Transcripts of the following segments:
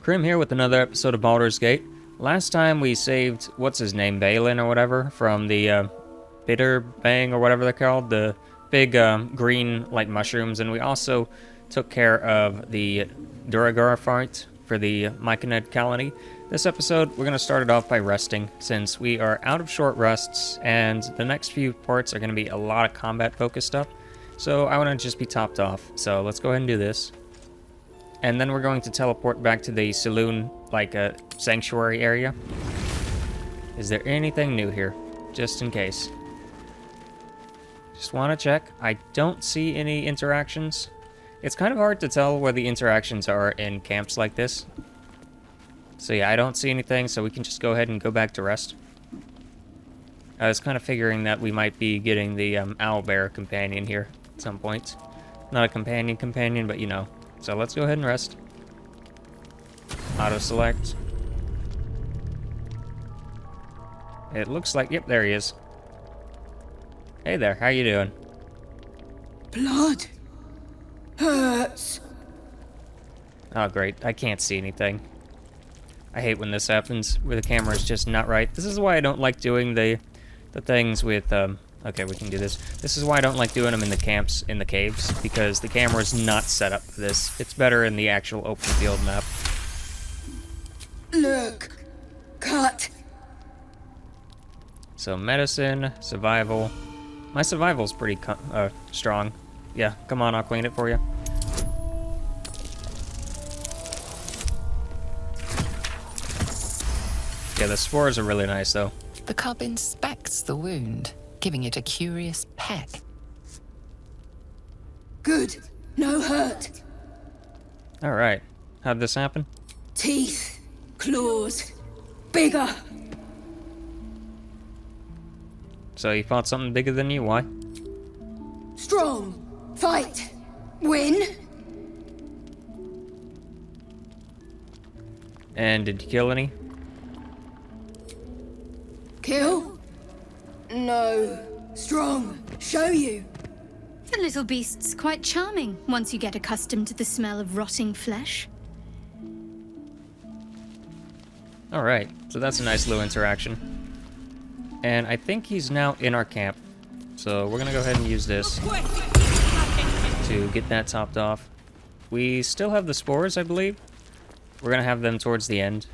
Crim here with another episode of Baldur's Gate. Last time we saved, what's his name, Balin or whatever, from the bitter bang or whatever they're called, the big green like mushrooms, and we also took care of the Duragar fight for the Myconid colony. This episode, we're going to start it off by resting, since we are out of short rests, and the next few parts are going to be a lot of combat-focused stuff, so I want to just be topped off. So let's go ahead and do this. And then we're going to teleport back to the saloon, like a sanctuary area. Is there anything new here? Just in case. Just want to check. I don't see any interactions. It's kind of hard to tell where the interactions are in camps like this. So yeah, I don't see anything, so we can just go ahead and go back to rest. I was kind of figuring that we might be getting the owlbear companion here at some point. Not a companion, but you know. So let's go ahead and rest. Auto-select. It looks like, yep, there he is. Hey there, how you doing? Blood hurts. Oh great, I can't see anything. I hate when this happens, where the camera is just not right. This is why I don't like doing the things with, okay, we can do this. This is why I don't like doing them in the camps, in the caves, because the camera is not set up for this. It's better in the actual open field map. Look, cut. So medicine, survival. My survival's pretty strong. Yeah, come on, I'll clean it for you. Yeah, the spores are really nice, though. The cub inspects the wound, giving it a curious peck. Good, no hurt. Alright, how'd this happen? Teeth, claws, bigger. So you fought something bigger than you, why? Strong, fight, win. And did you kill any? Kill? No. Strong. Show you. The little beast's quite charming once you get accustomed to the smell of rotting flesh. Alright, so that's a nice little interaction. And I think he's now in our camp. So we're gonna go ahead and use this to get that topped off. We still have the spores, I believe. We're gonna have them towards the end.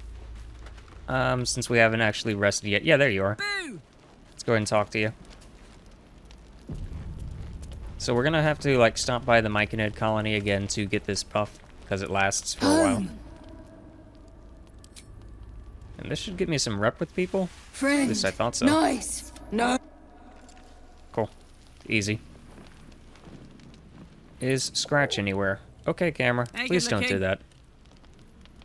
Since we haven't actually rested yet. Yeah, there you are. Let's go ahead and talk to you. So we're gonna have to, like, stop by the Myconid colony again to get this buff, because it lasts for a while. And this should give me some rep with people. Friend. At least I thought so. Nice. No. Cool. Easy. Is Scratch anywhere? Okay, camera. Please don't do that.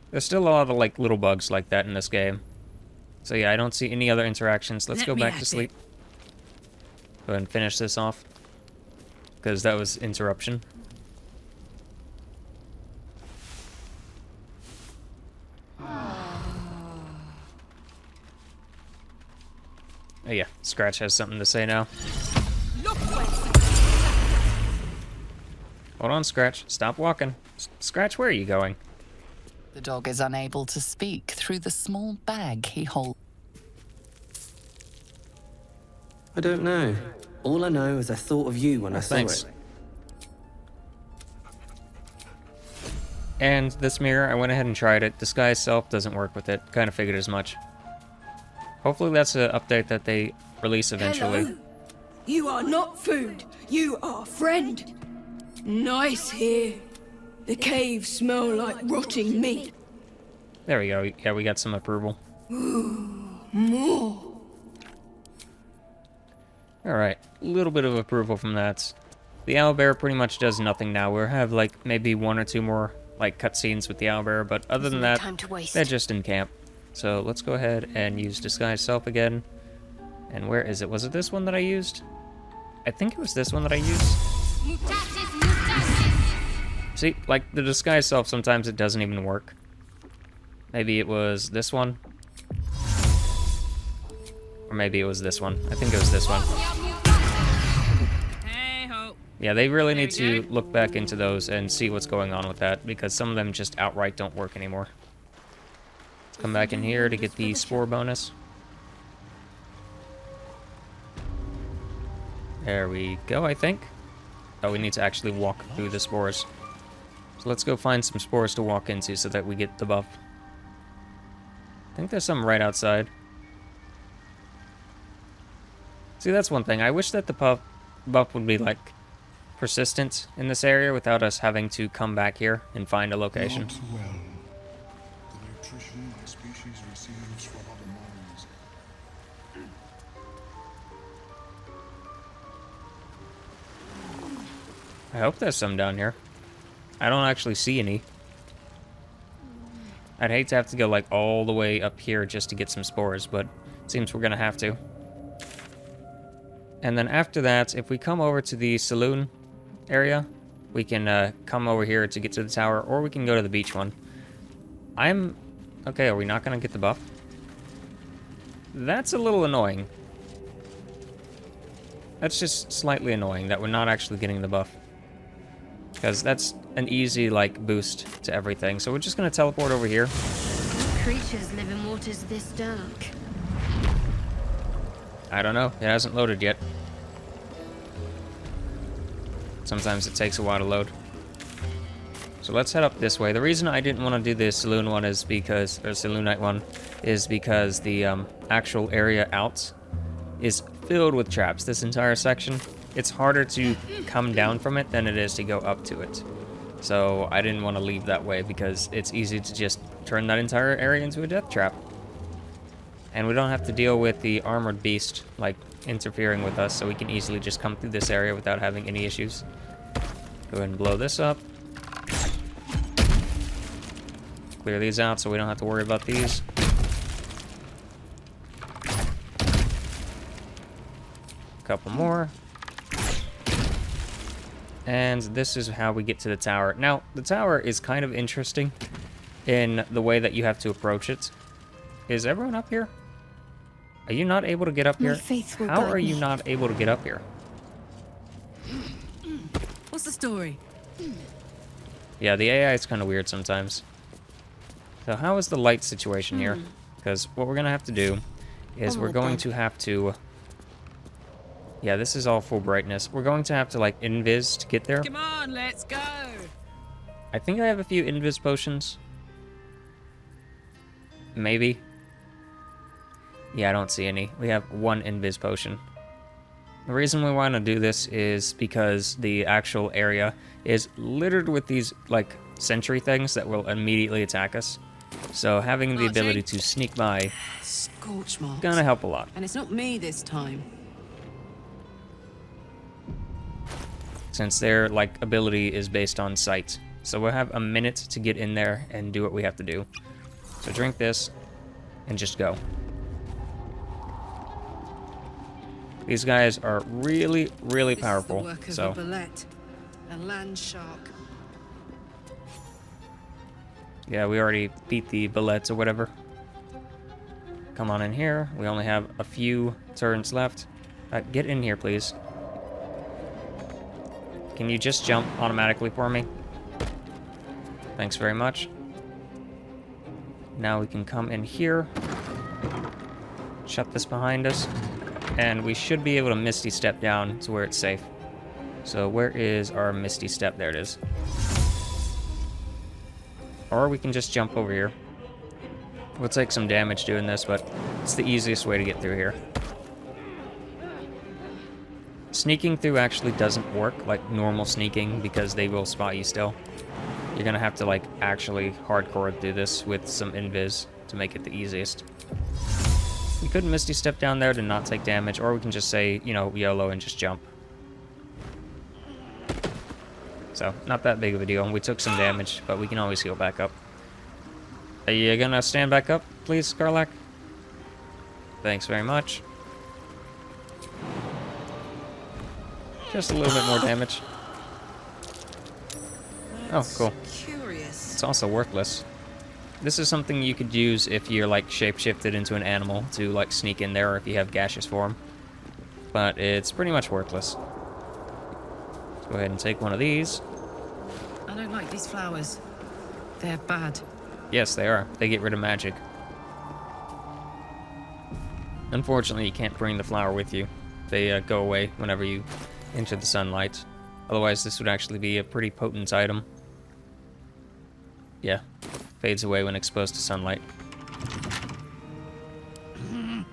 There's still a lot of, like, little bugs like that in this game. So yeah, I don't see any other interactions. Let's go back to sleep. Go ahead and finish this off. Because that was interruption. Oh yeah, Scratch has something to say now. Hold on, Scratch. Stop walking. Scratch, where are you going? The dog is unable to speak through the small bag he holds. I don't know. All I know is I thought of you when I saw it. And this mirror, I went ahead and tried it. Disguise self doesn't work with it. Kind of figured as much. Hopefully that's an update that they release eventually. Hello. You are not food. You are friend. Nice here. The caves smell like rotting meat. There we go. Yeah, we got some approval. Ooh, more. Alright, a little bit of approval from that. The owlbear pretty much does nothing now. We'll have, like, maybe one or two more, like, cutscenes with the owlbear, but other than that, they're just in camp. So let's go ahead and use Disguise Self again. And where is it? Was it this one that I used? I think it was this one that I used. See, like, the Disguise Self, sometimes it doesn't even work. Maybe it was this one. Or maybe it was this one. I think it was this one. Yeah, they really need to look back into those and see what's going on with that, because some of them just outright don't work anymore. Come back in here to get the spore bonus. There we go, I think. Oh, we need to actually walk through the spores. So let's go find some spores to walk into so that we get the buff. I think there's some right outside. See, that's one thing. I wish that the buff would be, like, persistent in this area without us having to come back here and find a location. Not well. The nutrition my species receives from other minds. I hope there's some down here. I don't actually see any. I'd hate to have to go, like, all the way up here just to get some spores, but it seems we're gonna have to. And then after that, if we come over to the saloon area, we can come over here to get to the tower, or we can go to the beach one. Okay, are we not gonna get the buff? That's a little annoying. That's just slightly annoying that we're not actually getting the buff. Because that's an easy, like, boost to everything. So we're just gonna teleport over here. Creatures live in waters this dark. I don't know. It hasn't loaded yet. Sometimes it takes a while to load. So let's head up this way. The reason I didn't want to do the saloon one is because, or saloon night one, is because the actual area out is filled with traps. This entire section, it's harder to come down from it than it is to go up to it. So I didn't want to leave that way because it's easy to just turn that entire area into a death trap. And we don't have to deal with the armored beast, like, interfering with us, so we can easily just come through this area without having any issues. Go ahead and blow this up. Clear these out so we don't have to worry about these. Couple more. And this is how we get to the tower. Now, the tower is kind of interesting in the way that you have to approach it. Is everyone up here? Are you not able to get up My here? faith will How guide are you me. not able to get up here? What's the story? Yeah, the AI is kind of weird sometimes. So how is the light situation here? Because what we're going to have to do is we're going to have to... Yeah, this is all full brightness. We're going to have to, like, invis to get there. Come on, let's go. I think I have a few invis potions. Maybe. Yeah, I don't see any. We have one invis potion. The reason we want to do this is because the actual area is littered with these, like, sentry things that will immediately attack us. So having the ability to sneak by Scorch marks. gonna help a lot. And it's not me this time. Since their, like, ability is based on sight. So we'll have a minute to get in there and do what we have to do. So drink this and just go. These guys are really, really powerful. This is the work of So a bullet, a land shark. yeah, we already beat the billets or whatever. Come on in here. We only have a few turns left. Get in here, please. Can you just jump automatically for me? Thanks very much. Now we can come in here. Shut this behind us. And we should be able to Misty Step down to where it's safe. So where is our Misty Step? There it is. Or we can just jump over here. We'll take some damage doing this, but it's the easiest way to get through here. Sneaking through actually doesn't work like normal sneaking because they will spot you still. You're gonna have to, like, actually hardcore do this with some invis to make it the easiest. We could Misty Step down there to not take damage, or we can just say, you know, YOLO and just jump. So, not that big of a deal. We took some damage, but we can always heal back up. Are you gonna stand back up, please, Karlach? Thanks very much. Just a little bit more damage. Oh, cool. Curious. It's also worthless. This is something you could use if you're, like, shapeshifted into an animal to, like, sneak in there, or if you have gaseous form. But it's pretty much worthless. Let's go ahead and take one of these. I don't like these flowers. They're bad. Yes, they are. They get rid of magic. Unfortunately, you can't bring the flower with you. They go away whenever you enter the sunlight. Otherwise, this would actually be a pretty potent item. Yeah, fades away when exposed to sunlight.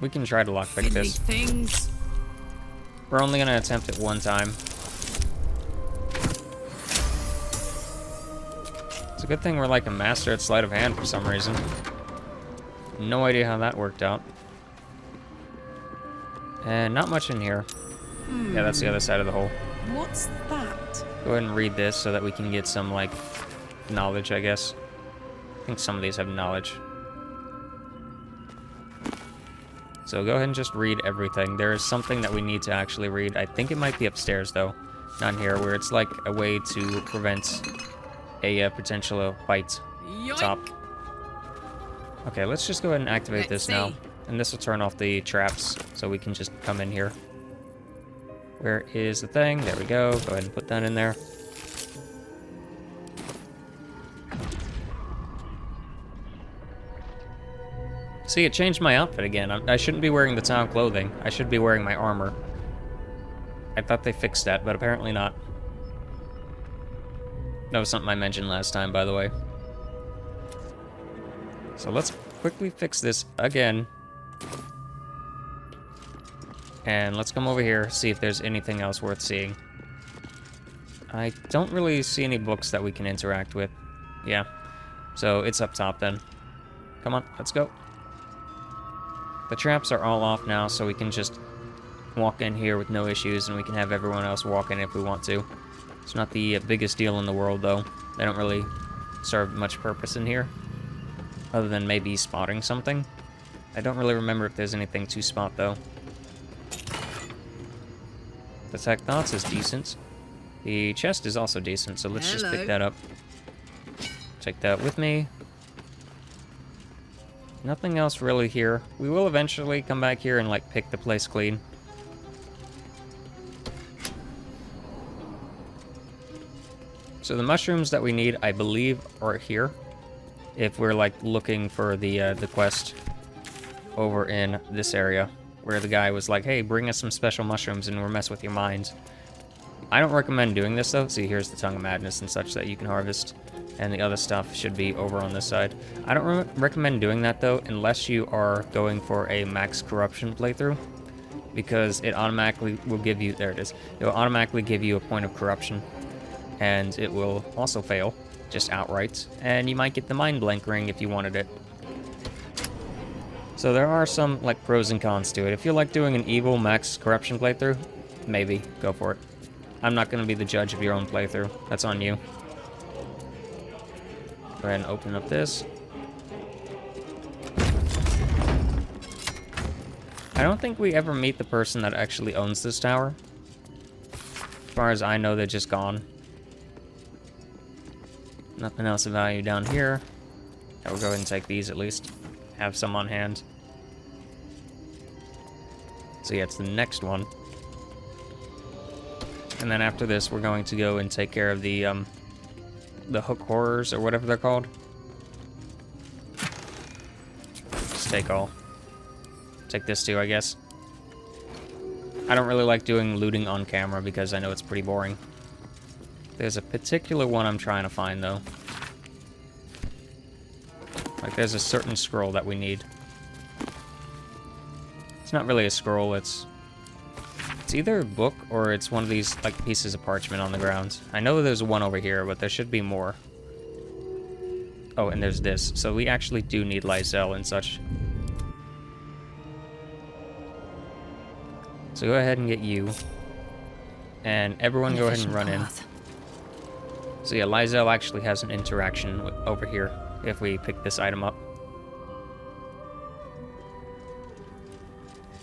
We can try to lockpick this. Things. We're only gonna attempt it one time. It's a good thing we're like a master at sleight of hand for some reason. No idea how that worked out. And not much in here. Yeah, that's the other side of the hole. What's that? Go ahead and read this so that we can get some, like, knowledge, I guess. I think some of these have knowledge. So go ahead and just read everything. There is something that we need to actually read. I think it might be upstairs, though. Not here, where it's like a way to prevent a potential fight top. Okay, let's just go ahead and activate this now. And this will turn off the traps, so we can just come in here. Where is the thing? There we go. Go ahead and put that in there. See, it changed my outfit again. I shouldn't be wearing the town clothing. I should be wearing my armor. I thought they fixed that, but apparently not. That was something I mentioned last time, by the way. So let's quickly fix this again. And let's come over here, see if there's anything else worth seeing. I don't really see any books that we can interact with. Yeah. So it's up top then. Come on, let's go. The traps are all off now, so we can just walk in here with no issues, and we can have everyone else walk in if we want to. It's not the biggest deal in the world, though. They don't really serve much purpose in here, other than maybe spotting something. I don't really remember if there's anything to spot, though. Detect thoughts is decent. The chest is also decent, so let's just pick that up. Take that with me. Nothing else really here. We will eventually come back here and, like, pick the place clean. So the mushrooms that we need, I believe, are here. If we're, like, looking for the quest over in this area, where the guy was like, hey, bring us some special mushrooms and we'll mess with your minds. I don't recommend doing this, though. See, here's the Tongue of Madness and such that you can harvest. And the other stuff should be over on this side. I don't recommend doing that, though, unless you are going for a max corruption playthrough. Because it automatically will give you... There it is. It will automatically give you a point of corruption. And it will also fail, just outright. And you might get the Mind Blank ring if you wanted it. So there are some, like, pros and cons to it. If you like doing an evil max corruption playthrough, maybe, go for it. I'm not going to be the judge of your own playthrough. That's on you. Go ahead and open up this. I don't think we ever meet the person that actually owns this tower. As far as I know, they're just gone. Nothing else of value down here. I will go ahead and take these at least. Have some on hand. So yeah, it's the next one. And then after this, we're going to go and take care of the hook horrors, or whatever they're called. Just take all. Take this too, I guess. I don't really like doing looting on camera because I know it's pretty boring. There's a particular one I'm trying to find, though. Like, there's a certain scroll that we need. It's not really a scroll, it's either a book or it's one of these, like, pieces of parchment on the ground. I know there's one over here, but there should be more. Oh, and there's this. So we actually do need Lysel and such. So go ahead and get you. And everyone go ahead and run in. So yeah, Lysel actually has an interaction over here if we pick this item up.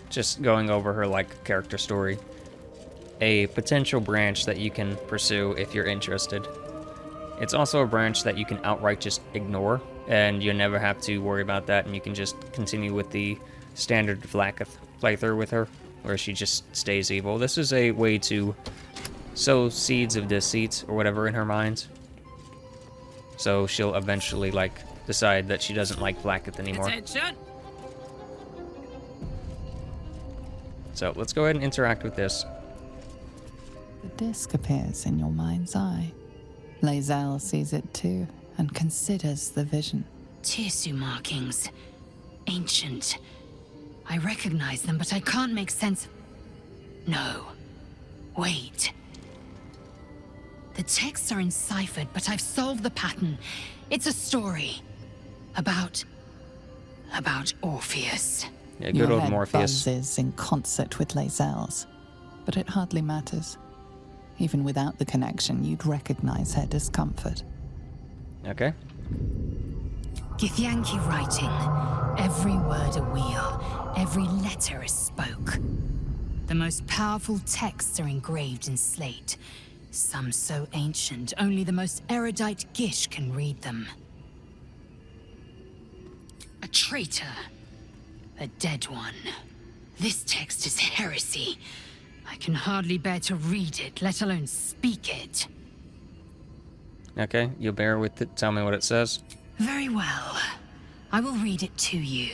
Just going over her, like, character story. A potential branch that you can pursue if you're interested. It's also a branch that you can outright just ignore, and you never have to worry about that, and you can just continue with the standard Vlaakith playthrough with her, where she just stays evil. This is a way to sow seeds of deceit or whatever in her mind. So she'll eventually, like, decide that she doesn't like Vlaakith anymore. Attention. So let's go ahead and interact with this. The disc appears in your mind's eye. Lae'zel sees it too and considers the vision. Tissue markings. Ancient. I recognize them, but I can't make sense. No. Wait. The texts are enciphered, but I've solved the pattern. It's a story. About Orpheus. Yeah, good Your old head Morpheus. buzzes in concert with Lae'zel's, but it hardly matters. Even without the connection, you'd recognize her discomfort. Okay. Githyanki writing. Every word a wheel. Every letter a spoke. The most powerful texts are engraved in slate. Some so ancient, only the most erudite Gish can read them. A traitor. A dead one. This text is heresy. I can hardly bear to read it, let alone speak it. Okay, you'll bear with it. Tell me what it says. Very well. I will read it to you.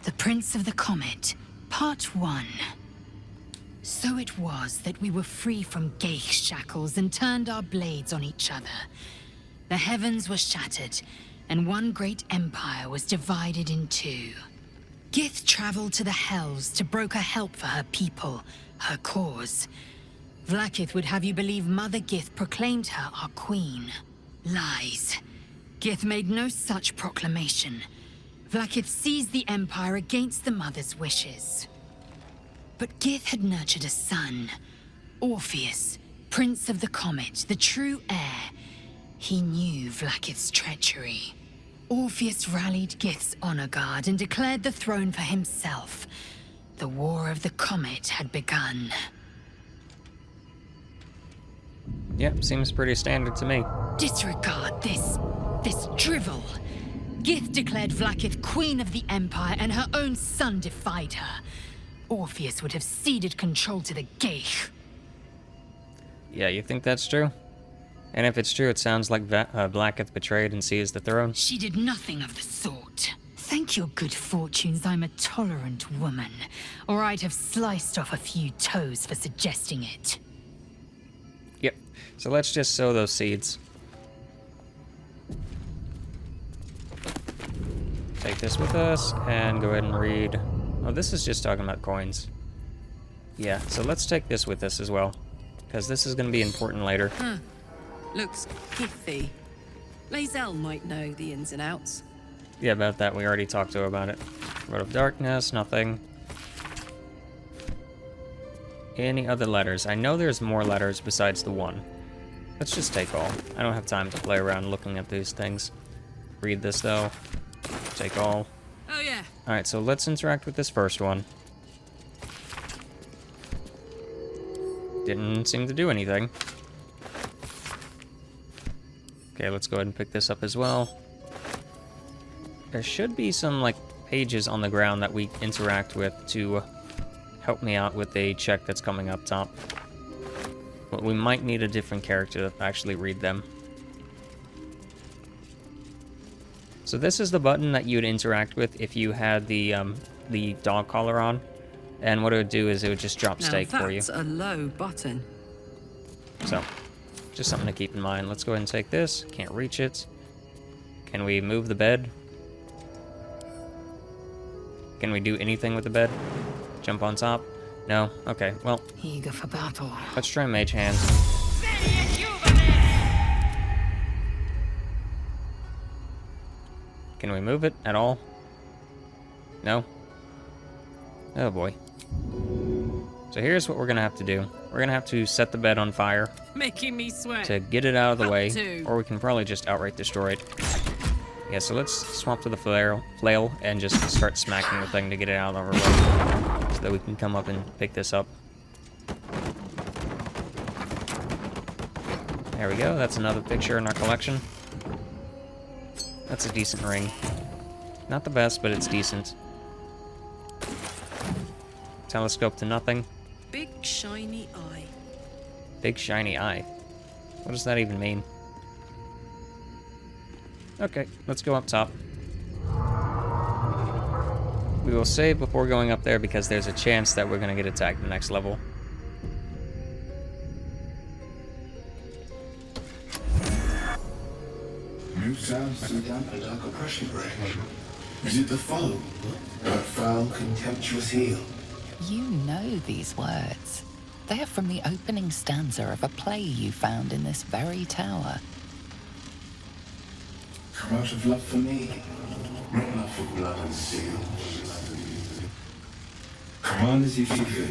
The Prince of the Comet, Part 1. So it was that we were free from Geich shackles and turned our blades on each other. The heavens were shattered, and one great empire was divided in two. Gith traveled to the Hells to broker help for her people, her cause. Vlaakith would have you believe Mother Gith proclaimed her our queen. Lies. Gith made no such proclamation. Vlaakith seized the Empire against the Mother's wishes. But Gith had nurtured a son, Orpheus, Prince of the Comet, the true heir. He knew Vlaakith's treachery. Orpheus rallied Gith's honor guard and declared the throne for himself. The War of the Comet had begun. Yep, seems pretty standard to me. Disregard this drivel. Gith declared Vlaakith queen of the Empire, and her own son defied her. Orpheus would have ceded control to the Geich. Yeah, you think that's true? And if it's true, it sounds like Vlaakith betrayed and seized the throne. She did nothing of the sort. Thank your good fortunes I'm a tolerant woman, or I'd have sliced off a few toes for suggesting it. Yep, so let's just sow those seeds. Take this with us, and go ahead and read. Oh, this is just talking about coins. Yeah, so let's take this with us as well, because this is going to be important later. Looks githy. Lae'zel might know the ins and outs. Yeah, about that, we already talked to her about it. Road of Darkness, nothing. Any other letters? I know there's more letters besides the one. Let's just take all. I don't have time to play around looking at these things. Read this, though. Take all. Oh yeah. Alright, so let's interact with this first one. Didn't seem to do anything. Okay, let's go ahead and pick this up as well. There should be some, like, pages on the ground that we interact with to help me out with a check that's coming up top. But we might need a different character to actually read them. So this is the button that you'd interact with if you had the dog collar on. And what it would do is it would just drop steak for you. That's a low button. So, just something to keep in mind. Let's go ahead and take this. Can't reach it. Can we move the bed? Can we do anything with the bed? Jump on top? No? Okay, well, Eager for battle. let's try Mage Hand. Can we move it at all? No? Oh boy. So here's what we're gonna have to do. We're gonna have to set the bed on fire Making me sweat. to get it out of the Up way, to. or we can probably just outright destroy it. Yeah, so let's swap to the flail and just start smacking the thing to get it out of our way, so that we can come up and pick this up. There we go, that's another picture in our collection. That's a decent ring. Not the best, but it's decent. Telescope to nothing. Big shiny eye. Big shiny eye. What does that even mean? Okay, let's go up top. We will save before going up there because there's a chance that we're going to get attacked the next level. New sounds to dampen dark oppression break. Is it the foe? That foul, contemptuous heel? You know these words. They are from the opening stanza of a play you found in this very tower. Come out of love for me, not love for blood and steel. Command as you see fit,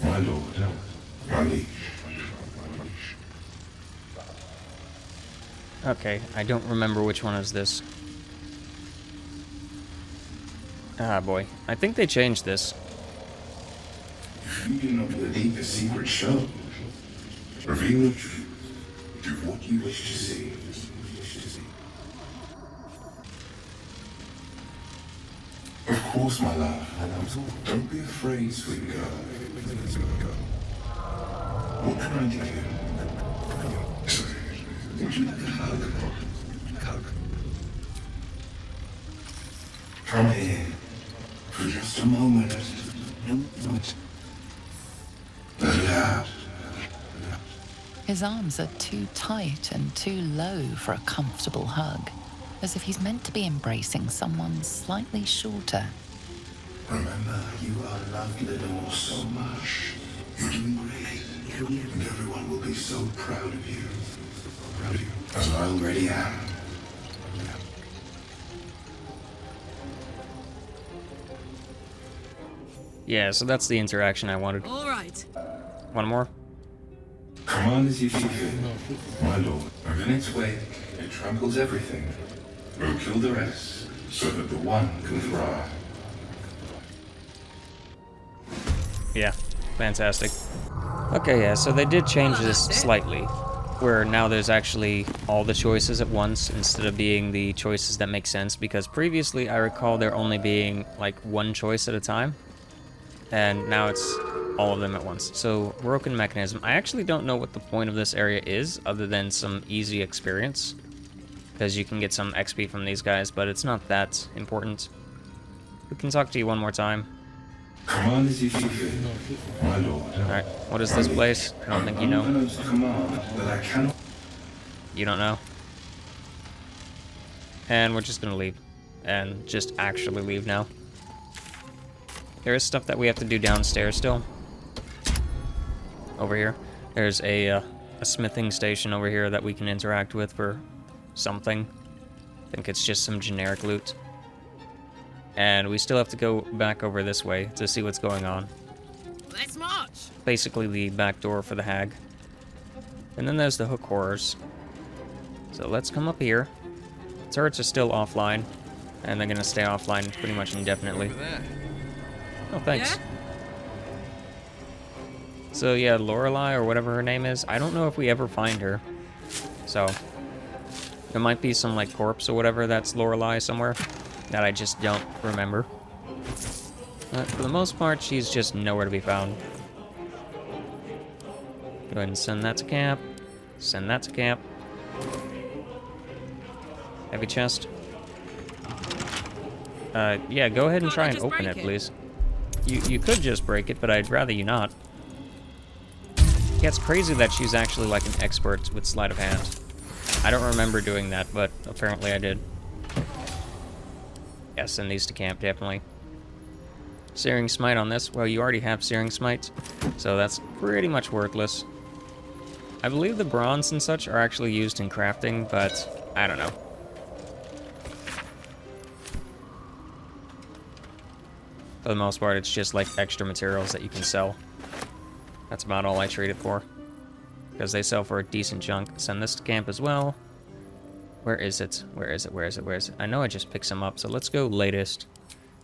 my lord, my liege. Okay, I don't remember which one is this. Ah, boy. I think they changed this. If you do not believe the secret show, reveal the truth. Do what you wish to see. Of course, my love. Don't be afraid, sweet girl. What can I do? Would you like a hug? Come here. For just a moment. Let it out. His arms are too tight and too low for a comfortable hug, as if he's meant to be embracing someone slightly shorter. Remember, you are loved, Lenore, so much. You're doing great. And everyone will be so proud of you. As I already am. Yeah, so that's the interaction I wanted. All right. One more? Command as you see fit, my lord. And in its wake, it tramples everything. We'll kill the rest, so that the one can thrive. Yeah, fantastic. Okay, yeah, so they did change this slightly, where now there's actually all the choices at once instead of being the choices that make sense, because previously I recall there only being like one choice at a time, and now it's all of them at once. So, broken mechanism. I actually don't know what the point of this area is, other than some easy experience, because you can get some XP from these guys, but it's not that important. We can talk to you one more time. Command as you see fit, my lord. Alright, what is this place? I don't think you know. Command that I cannot. You don't know. And we're just gonna leave. And just actually leave now. There is stuff that we have to do downstairs still. Over here. There's a smithing station over here that we can interact with for something. I think it's just some generic loot. And we still have to go back over this way to see what's going on. Let's march. Basically the back door for the hag. And then there's the hook horrors. So let's come up here. Turrets are still offline, and they're gonna stay offline pretty much indefinitely. Oh, thanks. Yeah? So yeah, Lorelei or whatever her name is, I don't know if we ever find her. So there might be some like corpse or whatever that's Lorelei somewhere that I just don't remember. But for the most part, she's just nowhere to be found. Go ahead and send that to camp. Send that to camp. Heavy chest. Yeah, go ahead and try and open it, please. You could just break it, but I'd rather you not. Yeah, it's crazy that she's actually like an expert with sleight of hand. I don't remember doing that, but apparently I did. Yeah, send these to camp, definitely. Searing Smite on this. Well, you already have Searing Smite, so that's pretty much worthless. I believe the bronze and such are actually used in crafting, but I don't know. For the most part, it's just like extra materials that you can sell. That's about all I trade it for. Because they sell for a decent chunk. Send this to camp as well. Where is it? Where is it? Where is it? Where is it? I know I just picked some up, so let's go latest.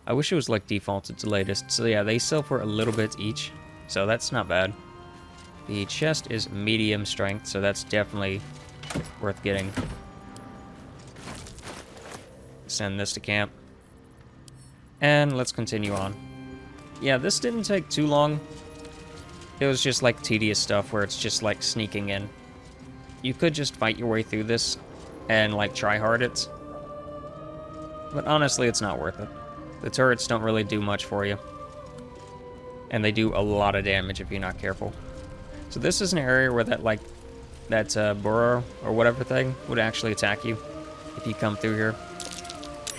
I wish it was like defaulted to latest. So yeah, they sell for a little bit each. So that's not bad. The chest is medium strength, so that's definitely worth getting. Send this to camp. And let's continue on. Yeah, this didn't take too long. It was just like tedious stuff where it's just like sneaking in. You could just fight your way through this and like try hard it. But honestly, it's not worth it. The turrets don't really do much for you. And they do a lot of damage if you're not careful. So this is an area where that, like, that burrow or whatever thing would actually attack you if you come through here.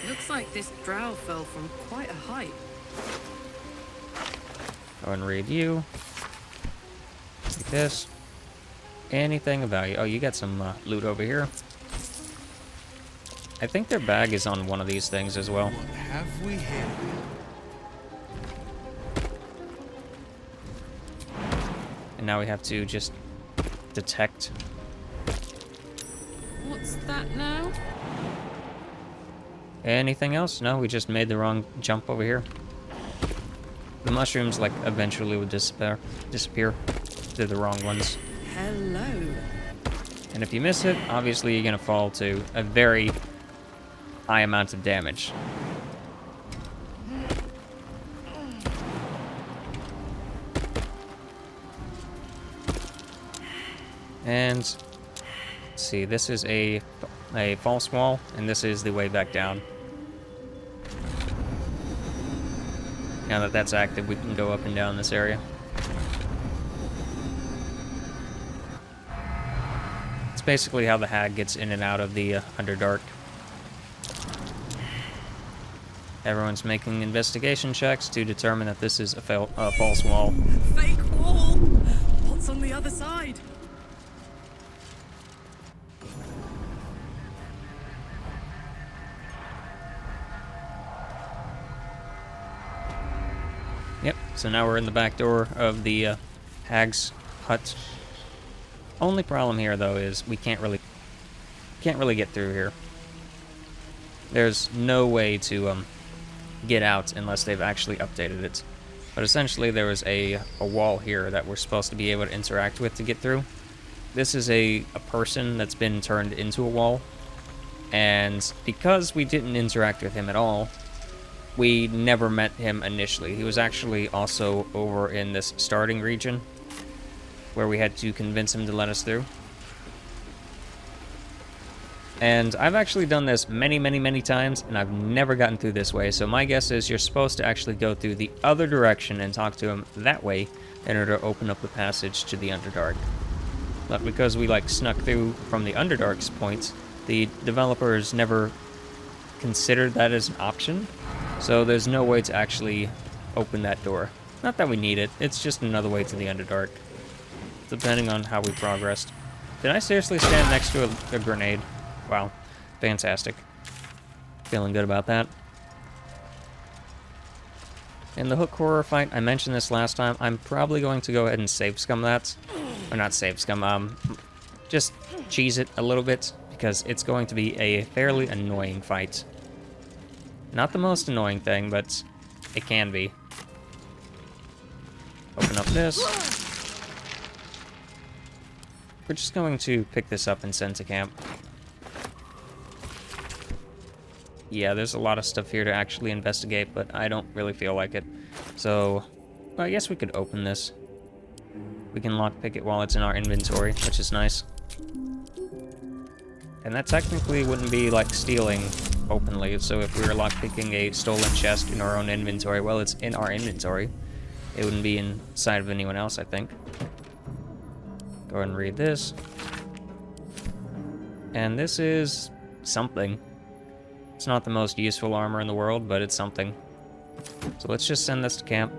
Looks like this drow fell from quite a height. Go and read you. Like this. Anything of value. Oh, you got some loot over here. I think their bag is on one of these things as well. What have we here? And now we have to just detect. What's that now? Anything else? No, we just made the wrong jump over here. The mushrooms, like, eventually would disappear. They're the wrong ones. Hello. And if you miss it, obviously you're gonna fall to a very high amount of damage. And let's see, this is a false wall, and this is the way back down. Now that that's active, we can go up and down this area. It's basically how the hag gets in and out of the Underdark. Everyone's making investigation checks to determine that this is a false wall. Fake wall! What's on the other side? Yep, so now we're in the back door of the hag's hut. Only problem here, though, is we can't really get through here. There's no way to get out unless they've actually updated it. But essentially, there was a wall here that we're supposed to be able to interact with to get through. This is a person that's been turned into a wall, and because we didn't interact with him at all, we never met him initially. He was actually also over in this starting region, where we had to convince him to let us through. And I've actually done this many times, and I've never gotten through this way, so my guess is you're supposed to actually go through the other direction and talk to him that way in order to open up the passage to the Underdark. But because we, like, snuck through from the Underdark's point, the developers never considered that as an option, so there's no way to actually open that door. Not that we need it, it's just another way to the Underdark, depending on how we progressed. Did I seriously stand next to a grenade? Wow, fantastic. Feeling good about that. In the hook horror fight, I mentioned this last time, I'm probably going to go ahead and save scum that. Or not save scum, just cheese it a little bit, because it's going to be a fairly annoying fight. Not the most annoying thing, but it can be. Open up this. We're just going to pick this up and send to camp. Yeah, there's a lot of stuff here to actually investigate, but I don't really feel like it. So, well, I guess we could open this. We can lockpick it while it's in our inventory, which is nice. And that technically wouldn't be like stealing openly, so if we were lockpicking a stolen chest in our own inventory, well, it's in our inventory. It wouldn't be inside of anyone else, I think. Go ahead and read this. And this is something. It's not the most useful armor in the world, but it's something. So let's just send this to camp.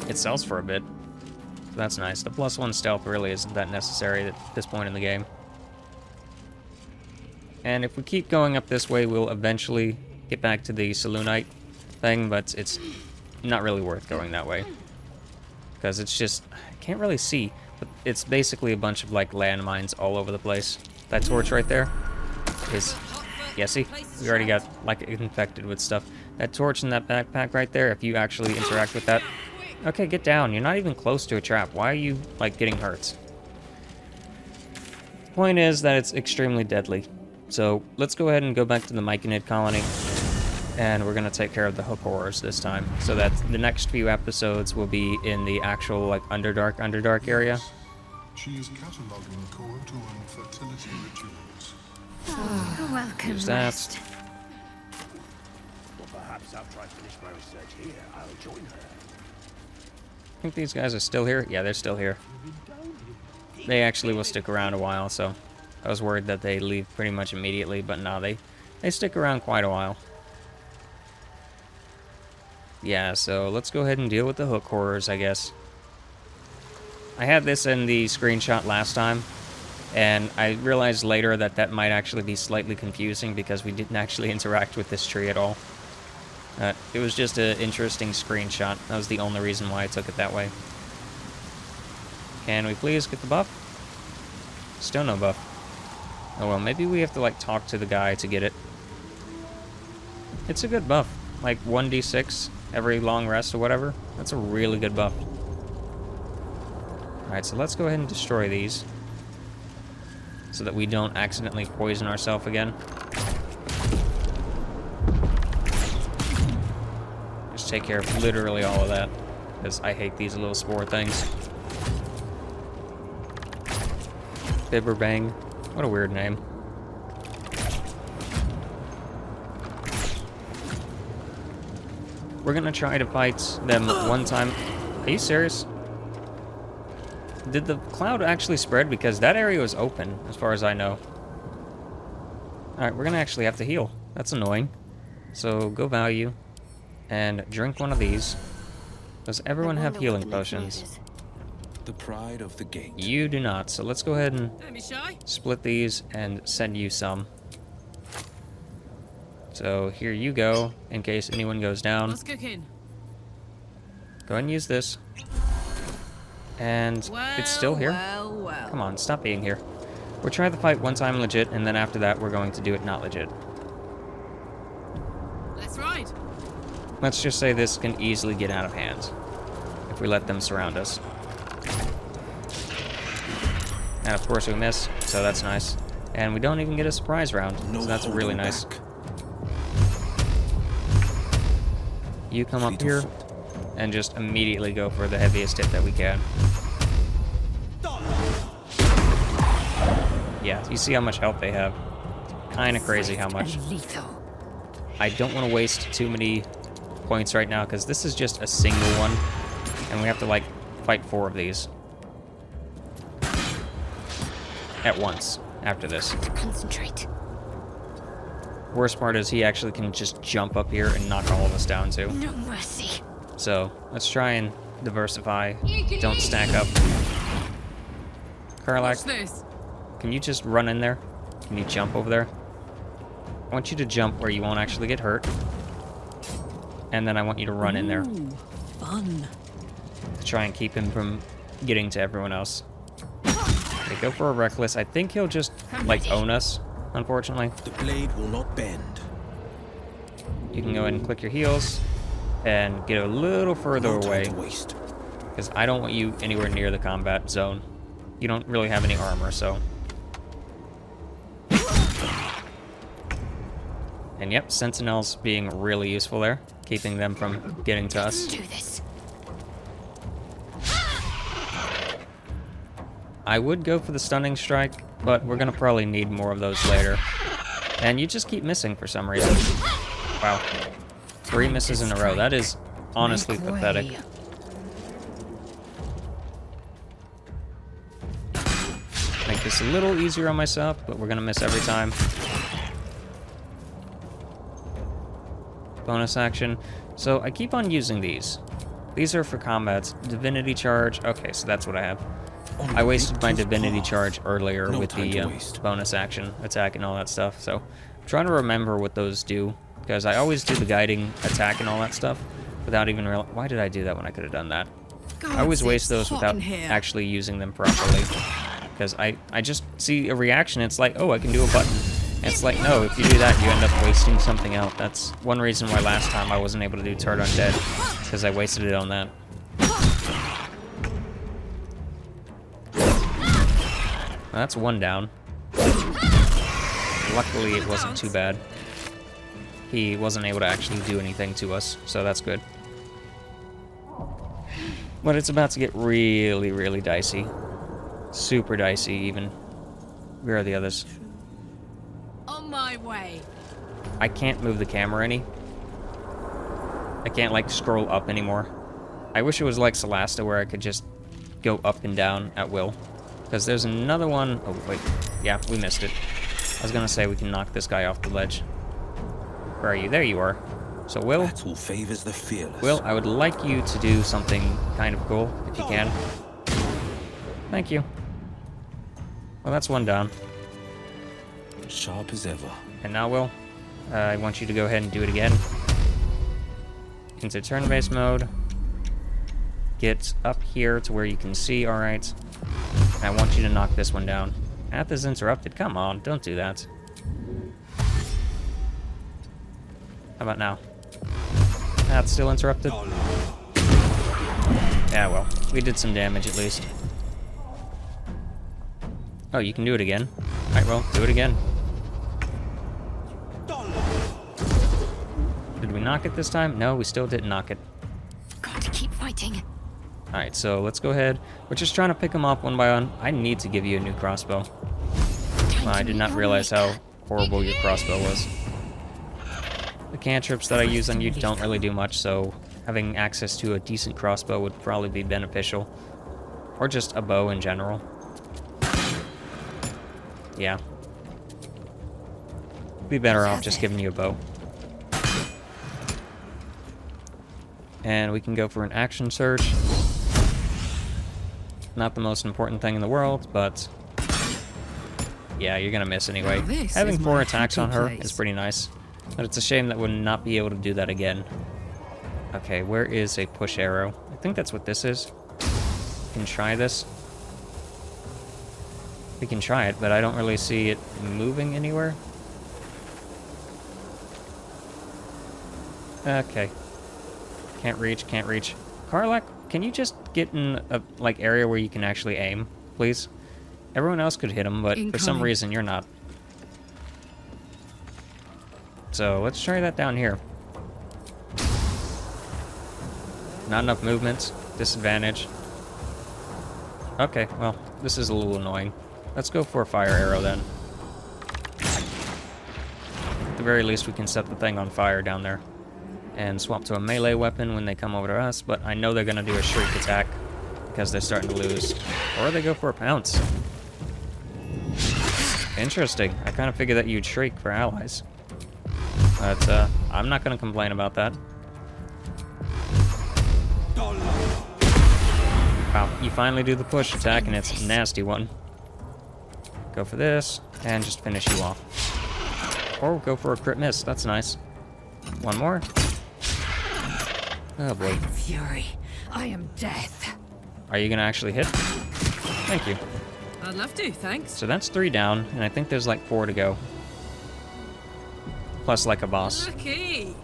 It sells for a bit. So that's nice. The +1 stealth really isn't that necessary at this point in the game. And if we keep going up this way, we'll eventually get back to the Saloonite thing, but it's not really worth going that way. Because it's just, I can't really see, but it's basically a bunch of, like, landmines all over the place. That torch right there is, yeah, see? We already got, like, infected with stuff. That torch in that backpack right there, if you actually interact with that... Okay, get down. You're not even close to a trap. Why are you, like, getting hurt? The point is that it's extremely deadly. So, let's go ahead and go back to the Myconid colony, and we're going to take care of the hook horrors this time, so that the next few episodes will be in the actual, like, Underdark area. She is cataloging Korutuan fertility rituals. Welcome, Use that. rest. Perhaps after I finish my research here, I'll join her. I think these guys are still here. Yeah, they're still here. They actually will stick around a while, so I was worried that they leave pretty much immediately, but no, they stick around quite a while. Yeah, so let's go ahead and deal with the hook horrors, I guess. I had this in the screenshot last time, and I realized later that that might actually be slightly confusing because we didn't actually interact with this tree at all. It was just an interesting screenshot. That was the only reason why I took it that way. Can we please get the buff? Still no buff. Oh well, maybe we have to like talk to the guy to get it. It's a good buff. Like 1d6 every long rest or whatever. That's a really good buff. Alright, so let's go ahead and destroy these, so that we don't accidentally poison ourselves again. Just take care of literally all of that, because I hate these little spore things. Bibberbang. What a weird name. We're gonna try to fight them one time. Are you serious? Did the cloud actually spread? Because that area was open, as far as I know. Alright, we're gonna actually have to heal. That's annoying. So, go value, and drink one of these. Does everyone have healing potions? The pride of the gate. You do not, so let's go ahead and Don't be shy. split these and send you some. So, here you go, in case anyone goes down. What's cooking? Go ahead and use this. And it's still here. Well. Come on, stop being here. We're trying to fight one time legit, and then after that, we're going to do it not legit. Let's ride. Let's just say this can easily get out of hand if we let them surround us. And of course we miss, so that's nice. And we don't even get a surprise round, so that's really nice. You come up here and just immediately go for the heaviest hit that we can. Yeah, you see how much health they have. Kinda crazy how much. I don't want to waste too many points right now, because this is just a single one, and we have to, like, fight 4 of these at once after this. Concentrate. Worst part is he actually can just jump up here and knock all of us down, too. No mercy. So, let's try and diversify. Don't stack up. Karlach, Watch this. can you just run in there? Can you jump over there? I want you to jump where you won't actually get hurt. And then I want you to run in there. Fun. To try and keep him from getting to everyone else. Okay, go for a reckless. I think he'll just, like, own us, unfortunately. The blade will not bend. You can go ahead and click your heals and get a little further away, because I don't want you anywhere near the combat zone. You don't really have any armor, so. And yep, sentinels being really useful there, keeping them from getting to us. Do this. I would go for the stunning strike, but we're gonna probably need more of those later. And you just keep missing for some reason. Wow. 3 misses in a row. That is honestly pathetic. Make this a little easier on myself, but we're gonna miss every time. Bonus action. So I keep on using these. These are for combats. Divinity charge. Okay, so that's what I have. I wasted my divinity charge earlier with the bonus action attack and all that stuff. So I'm trying to remember what those do, because I always do the guiding attack and all that stuff without even realizing. Why did I do that when I could have done that? I always waste those without actually using them properly, because I just see a reaction. It's like, oh, I can do a button. And it's like, no, if you do that, you end up wasting something out. That's one reason why last time I wasn't able to do Turd Undead, because I wasted it on that. Well, that's 1 down. Luckily, it wasn't too bad. He wasn't able to actually do anything to us, so that's good. But it's about to get really, really dicey. Super dicey, even. Where are the others? On my way. I can't move the camera any. I can't, like, scroll up anymore. I wish it was like Celasta where I could just go up and down at will. Because there's another one... Oh, wait. Yeah, we missed it. I was gonna say we can knock this guy off the ledge. Where are you? There you are. So, Will... Battle favors the fearless. Will, I would like you to do something kind of cool, if you can. Thank you. Well, that's one down. Sharp as ever. And now, Will, I want you to go ahead and do it again. Into turn-based mode. Get up here to where you can see, alright. I want you to knock this one down. Path is interrupted. Come on, don't do that. How about now? Path's still interrupted? Yeah, well, we did some damage at least. Oh, you can do it again. Alright, well, do it again. Did we knock it this time? No, we still didn't knock it. Gotta keep fighting. Alright, so let's go ahead. We're just trying to pick them up one by one. I need to give you a new crossbow. Well, I did not realize how horrible your crossbow was. The cantrips that I use on you don't really do much, so having access to a decent crossbow would probably be beneficial. Or just a bow in general. Yeah. Be better off just giving you a bow. And we can go for an action surge. Not the most important thing in the world, but... yeah, you're gonna miss anyway. Having 4 attacks on her is pretty nice. But it's a shame that we'll not be able to do that again. Okay, where is a push arrow? I think that's what this is. We can try this. We can try it, but I don't really see it moving anywhere. Okay. Can't reach, can't reach. Karlach, can you just get in a, like, area where you can actually aim, please? Everyone else could hit him, but for some reason you're not. So, let's try that down here. Not enough movement. Disadvantage. Okay, well, this is a little annoying. Let's go for a fire arrow then. At the very least, we can set the thing on fire down there. And swap to a melee weapon when they come over to us, but I know they're gonna do a shriek attack because they're starting to lose. Or they go for a pounce. Interesting. I kind of figured that you'd shriek for allies. But, I'm not gonna complain about that. Wow, you finally do the push attack, and it's a nasty one. Go for this, and just finish you off. Or go for a crit miss, that's nice. One more. Oh boy. Fury, I am death. Are you gonna actually hit? Thank you. I'd love to, thanks. So that's 3 down, and I think there's like 4 to go. Plus like a boss. Okay.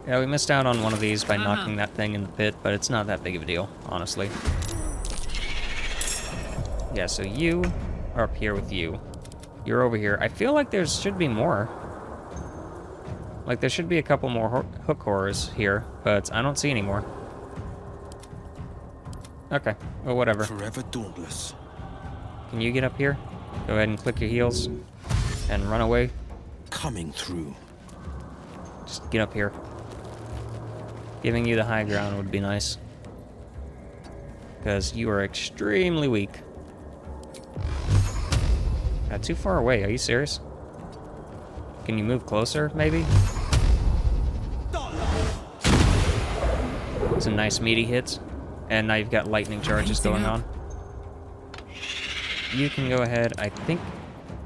Yeah, we missed out on one of these by knocking that thing in the pit, but it's not that big of a deal, honestly. Yeah, so you are up here with you. You're over here. I feel like there should be more. Like, there should be a couple more hook horrors here, but I don't see any more. Okay, well, whatever. Forever dauntless. Can you get up here? Go ahead and click your heels and run away. Coming through. Just get up here. Giving you the high ground would be nice. Because you are extremely weak. Too far away, are you serious? Can you move closer, maybe? It's a nice meaty hit. And now you've got lightning charges going on. You can go ahead, I think,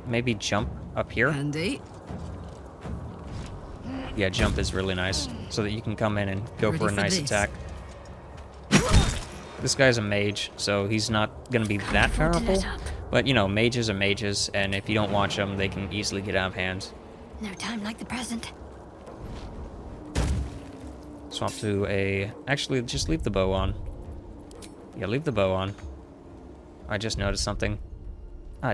maybe jump up here. Handy. Yeah, jump is really nice. So that you can come in and go for a nice attack. This guy's a mage, so he's not gonna be that powerful. But, you know, mages are mages, and if you don't watch them, they can easily get out of hand. No time like the present. Swap to a... Actually, just leave the bow on. Yeah, leave the bow on. I just noticed something.